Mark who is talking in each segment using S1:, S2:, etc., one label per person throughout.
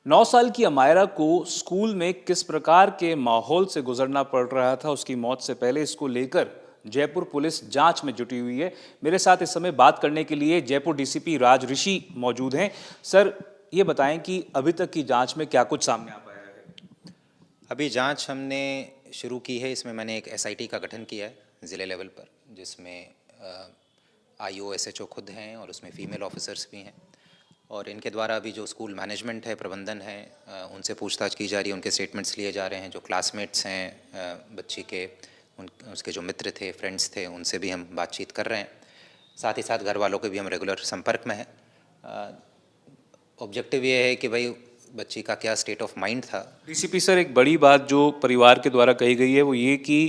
S1: 9 साल की अमायरा को स्कूल में किस प्रकार के माहौल से गुजरना पड़ रहा था उसकी मौत से पहले, इसको लेकर जयपुर पुलिस जांच में जुटी हुई है। मेरे साथ इस समय बात करने के लिए जयपुर डीसीपी राज ऋषि मौजूद हैं। सर, ये बताएं कि अभी तक की जांच में क्या कुछ सामने आ पाया है?
S2: अभी जांच हमने शुरू की है। इसमें मैंने एक एसआईटी का गठन किया है ज़िले लेवल पर, जिसमें आईओ एसएचओ खुद हैं और उसमें फ़ीमेल ऑफिसर्स भी हैं। और इनके द्वारा अभी जो स्कूल मैनेजमेंट है, प्रबंधन है, उनसे पूछताछ की जा रही है। उनके स्टेटमेंट्स लिए जा रहे हैं। जो क्लासमेट्स हैं बच्ची के, उसके जो मित्र थे, फ्रेंड्स थे, उनसे भी हम बातचीत कर रहे हैं। साथ ही साथ घर वालों के भी हम रेगुलर संपर्क में हैं। ऑब्जेक्टिव ये है कि भाई बच्ची का क्या स्टेट ऑफ माइंड था।
S1: डीसीपी सर, एक बड़ी बात जो परिवार के द्वारा कही गई है वो ये कि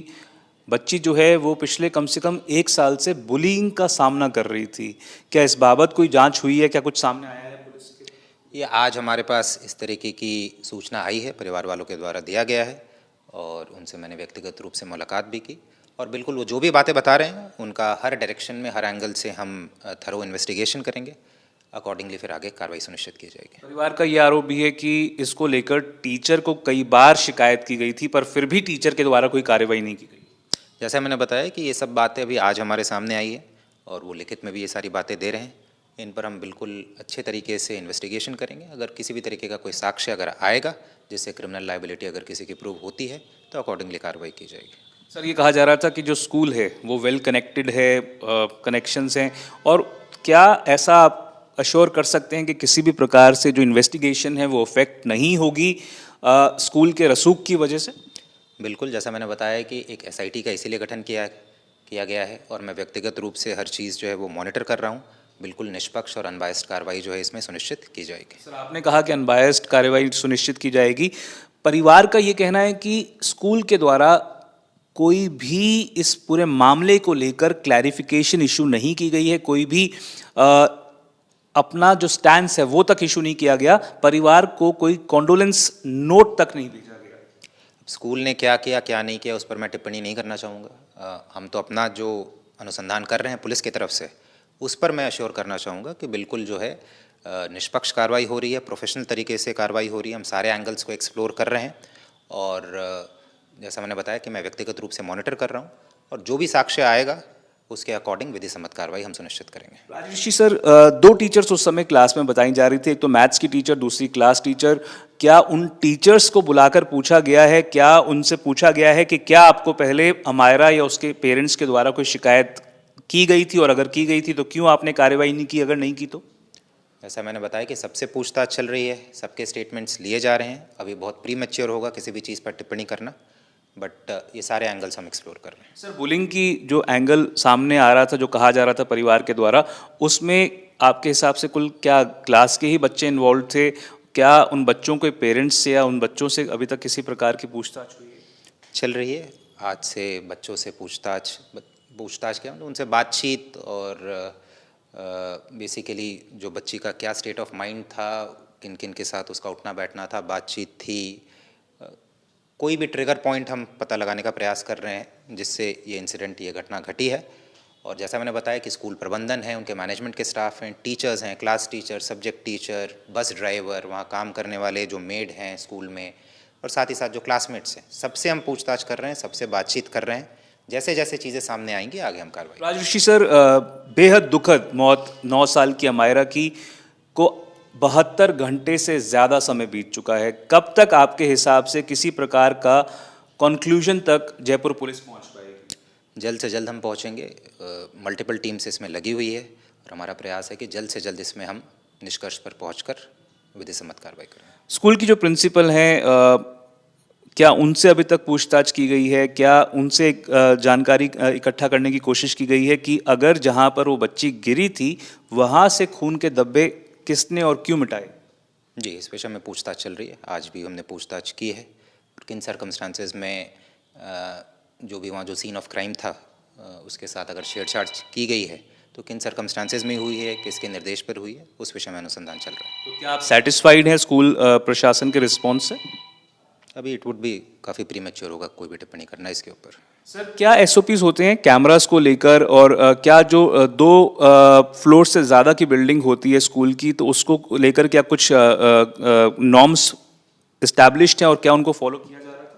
S1: बच्ची जो है वो पिछले कम से कम 1 साल से बुलिंग का सामना कर रही थी। क्या इस बाबत कोई जांच हुई है? क्या कुछ सामने आया है पुलिस के?
S2: ये आज हमारे पास इस तरीके की सूचना आई है, परिवार वालों के द्वारा दिया गया है, और उनसे मैंने व्यक्तिगत रूप से मुलाकात भी की। और बिल्कुल वो जो भी बातें बता रहे हैं उनका हर डायरेक्शन में, हर एंगल से हम थरो इन्वेस्टिगेशन करेंगे। अकॉर्डिंगली फिर आगे कार्रवाई सुनिश्चित की जाएगी।
S1: परिवार का ये आरोप भी है कि इसको लेकर टीचर को कई बार शिकायत की गई थी, पर फिर भी टीचर के द्वारा कोई कार्रवाई नहीं की गई।
S2: जैसा मैंने बताया कि ये सब बातें अभी आज हमारे सामने आई है, और वो लिखित में भी ये सारी बातें दे रहे हैं। इन पर हम बिल्कुल अच्छे तरीके से इन्वेस्टिगेशन करेंगे। अगर किसी भी तरीके का कोई साक्ष्य अगर आएगा जिससे क्रिमिनल लायबिलिटी अगर किसी की प्रूव होती है, तो अकॉर्डिंगली कार्रवाई की जाएगी।
S1: सर, ये कहा जा रहा था कि जो स्कूल है वो वेल कनेक्टेड है, कनेक्शंस हैं, और क्या ऐसा आप अश्योर कर सकते हैं कि किसी भी प्रकार से जो इन्वेस्टिगेशन है वो अफेक्ट नहीं होगी स्कूल के रसूख की वजह से?
S2: बिल्कुल, जैसा मैंने बताया कि एक एसआईटी का इसीलिए गठन किया गया है, और मैं व्यक्तिगत रूप से हर चीज़ जो है वो मॉनिटर कर रहा हूँ। बिल्कुल निष्पक्ष और अनबायस्ड कार्रवाई जो है इसमें सुनिश्चित की जाएगी।
S1: सर, आपने कहा कि अनबायस्ड कार्रवाई सुनिश्चित की जाएगी। परिवार का ये कहना है कि स्कूल के द्वारा कोई भी इस पूरे मामले को लेकर क्लैरिफिकेशन इशू नहीं की गई है, कोई भी अपना जो स्टैंड है वो तक इशू नहीं किया गया, परिवार को कोई कॉन्डोलेंस नोट तक नहीं भेजा गया।
S2: स्कूल ने क्या किया क्या नहीं किया उस पर मैं टिप्पणी नहीं करना चाहूँगा। हम तो अपना जो अनुसंधान कर रहे हैं पुलिस की तरफ से, उस पर मैं अश्योर करना चाहूँगा कि बिल्कुल जो है निष्पक्ष कार्रवाई हो रही है, प्रोफेशनल तरीके से कार्रवाई हो रही है। हम सारे एंगल्स को एक्सप्लोर कर रहे हैं, और जैसा मैंने बताया कि मैं व्यक्तिगत रूप से मॉनिटर कर रहा हूँ, और जो भी साक्ष्य आएगा उसके अकॉर्डिंग विधि सम्मत कार्रवाई हम सुनिश्चित करेंगे।
S1: राजऋषि सर, 2 टीचर्स उस समय क्लास में बताई जा रही थी, एक तो मैथ्स की टीचर, दूसरी क्लास टीचर। क्या उन टीचर्स को बुलाकर पूछा गया है? क्या उनसे पूछा गया है कि क्या आपको पहले अमायरा या उसके पेरेंट्स के द्वारा कोई शिकायत की गई थी, और अगर की गई थी तो क्यों आपने कार्रवाई नहीं की, अगर नहीं की तो?
S2: जैसा मैंने बताया कि सबसे पूछताछ चल रही है, सबके स्टेटमेंट्स लिए जा रहे हैं। अभी बहुत प्रीमैच्योर होगा किसी भी चीज़ पर टिप्पणी करना, बट ये सारे एंगल्स हम एक्सप्लोर कर रहे हैं।
S1: सर, बुलिंग की जो एंगल सामने आ रहा था, जो कहा जा रहा था परिवार के द्वारा, उसमें आपके हिसाब से कुल क्या क्लास के ही बच्चे इन्वॉल्व थे? क्या उन बच्चों के पेरेंट्स से या उन बच्चों से अभी तक किसी प्रकार की पूछताछ हुई है?
S2: चल रही है। आज से बच्चों से पूछताछ क्या मतलब उनसे बातचीत, और बेसिकली जो बच्ची का क्या स्टेट ऑफ माइंड था, किन किन के साथ उसका उठना बैठना था, बातचीत थी, कोई भी ट्रिगर पॉइंट हम पता लगाने का प्रयास कर रहे हैं जिससे ये इंसिडेंट, ये घटना घटी है। और जैसा मैंने बताया कि स्कूल प्रबंधन है, उनके मैनेजमेंट के स्टाफ हैं, टीचर्स हैं, class teacher, subject teacher, bus driver, वहाँ काम करने वाले जो मेड हैं स्कूल में, और साथ ही साथ जो क्लासमेट्स हैं, सबसे हम पूछताछ कर रहे हैं, सबसे बातचीत कर रहे हैं। जैसे जैसे चीज़ें सामने आएंगी आगे हम कार्रवाई।
S1: राजऋषि सर, बेहद दुखद मौत 9 साल की अमायरा की को 72 घंटे से ज़्यादा समय बीत चुका है। कब तक आपके हिसाब से किसी प्रकार का कंक्लूजन तक जयपुर पुलिस पहुंच पाएगी?
S2: जल्द से जल्द हम पहुंचेंगे। मल्टीपल टीम्स इसमें लगी हुई है, और हमारा प्रयास है कि जल्द से जल्द इसमें हम निष्कर्ष पर पहुंचकर विधि सम्मत कार्रवाई करें।
S1: स्कूल की जो प्रिंसिपल हैं, क्या उनसे अभी तक पूछताछ की गई है? क्या उनसे जानकारी इकट्ठा करने की कोशिश की गई है कि अगर जहां पर वो बच्ची गिरी थी वहां से खून के धब्बे किसने और क्यों मिटाए?
S2: जी, इस विषय में पूछताछ चल रही है। आज भी हमने पूछताछ की है, और किन सर्कमस्टांसेस में जो भी वहाँ जो सीन ऑफ क्राइम था उसके साथ अगर छेड़छाड़ की गई है तो किन सर्कमस्टांसेस में हुई है, किसके निर्देश पर हुई है, उस विषय में अनुसंधान चल रहा है।
S1: तो क्या आप सेटिस्फाइड हैं स्कूल प्रशासन के रिस्पॉन्स से?
S2: अभी इट वुड बी काफ़ी प्रीमेच्योर होगा कोई भी टिप्पणी करना इसके ऊपर।
S1: सर क्या एसओपीज होते हैं कैमरास को लेकर, और क्या जो दो फ्लोर से ज़्यादा की बिल्डिंग होती है स्कूल की, तो उसको लेकर क्या कुछ नॉर्म्स इस्टेब्लिश्ड हैं और क्या उनको फॉलो किया जा रहा है?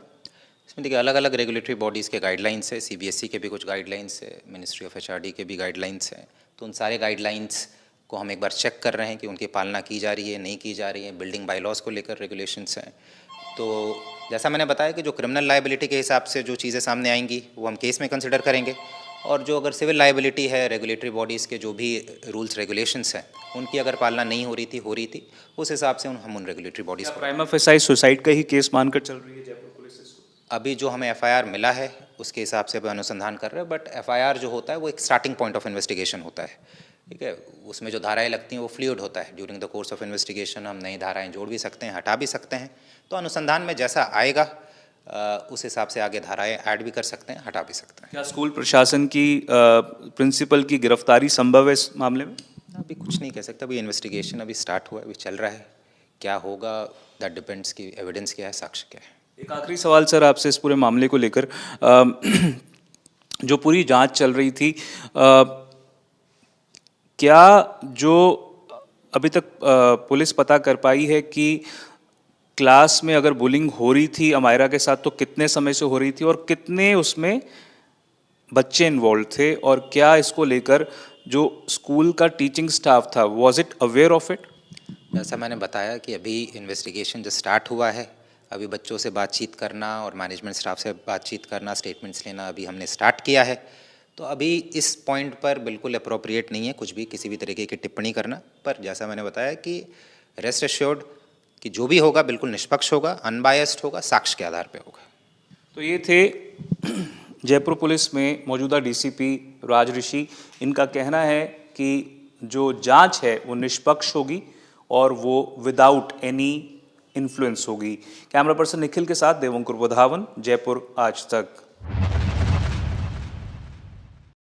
S2: इसमें देखिए अलग अलग रेगुलेटरी बॉडीज़ के गाइडलाइंस है, सीबीएसई के भी कुछ गाइडलाइंस है, मिनिस्ट्री ऑफ एचआरडी के भी गाइडलाइंस हैं। तो उन सारे गाइडलाइंस को हम एक बार चेक कर रहे हैं कि उनकी पालना की जा रही है नहीं की जा रही है। बिल्डिंग बायलॉज को लेकर रेगुलेशंस हैं। तो जैसा मैंने बताया कि जो क्रिमिनल लायबिलिटी के हिसाब से जो चीज़ें सामने आएंगी वो हम केस में कंसिडर करेंगे, और जो अगर सिविल लायबिलिटी है, रेगुलेटरी बॉडीज़ के जो भी रूल्स रेगुलेशंस हैं उनकी अगर पालना नहीं हो रही थी उस हिसाब से हम उन रेगुलेटरी बॉडीज़ को
S1: प्राइमा फेसाई सुसाइड का ही केस मानकर चल रही है जयपुर पुलिस इसको?
S2: अभी जो हमें एफआईआर मिला है उसके हिसाब से अभी अनुसंधान कर रहे हैं। बट एफआईआर जो होता है वो एक स्टार्टिंग पॉइंट ऑफ इन्वेस्टिगेशन होता है, ठीक है। उसमें जो धाराएं लगती हैं वो फ्लूइड होता है। During the course of investigation हम नई धाराएं जोड़ भी सकते हैं, हटा भी सकते हैं। तो अनुसंधान में जैसा आएगा उस हिसाब से आगे धाराएं ऐड भी कर सकते हैं, हटा भी सकते हैं।
S1: क्या स्कूल प्रशासन की प्रिंसिपल की गिरफ्तारी संभव है इस मामले में?
S2: अभी कुछ नहीं कह सकता, अभी इन्वेस्टिगेशन अभी स्टार्ट हुआ है, अभी चल रहा है। क्या होगा दैट डिपेंड्स कि एविडेंस क्या है, साक्ष्य क्या है।
S1: एक आखिरी सवाल सर आपसे इस पूरे मामले को लेकर, जो पूरी जांच चल रही थी, क्या जो अभी तक पुलिस पता कर पाई है कि क्लास में अगर बुलिंग हो रही थी अमायरा के साथ तो कितने समय से हो रही थी और कितने उसमें बच्चे इन्वॉल्व थे, और क्या इसको लेकर जो स्कूल का टीचिंग स्टाफ था was it aware of it?
S2: जैसा मैंने बताया कि अभी इन्वेस्टिगेशन जो स्टार्ट हुआ है, अभी बच्चों से बातचीत करना और मैनेजमेंट स्टाफ से बातचीत करना, स्टेटमेंट्स लेना अभी हमने स्टार्ट किया है। तो अभी इस पॉइंट पर बिल्कुल अप्रोप्रिएट नहीं है कुछ भी किसी भी तरीके की टिप्पणी करना। पर जैसा मैंने बताया कि रेस्ट एश्योर्ड कि जो भी होगा बिल्कुल निष्पक्ष होगा, अनबायस्ड होगा, साक्ष्य के आधार पर होगा।
S1: तो ये थे जयपुर पुलिस में मौजूदा डीसीपी राज ऋषि। इनका कहना है कि जो जांच है वो निष्पक्ष होगी और वो विदाउट एनी इन्फ्लुएंस होगी। कैमरा पर्सन निखिल के साथ देवंकुर वधावन, जयपुर आज तक।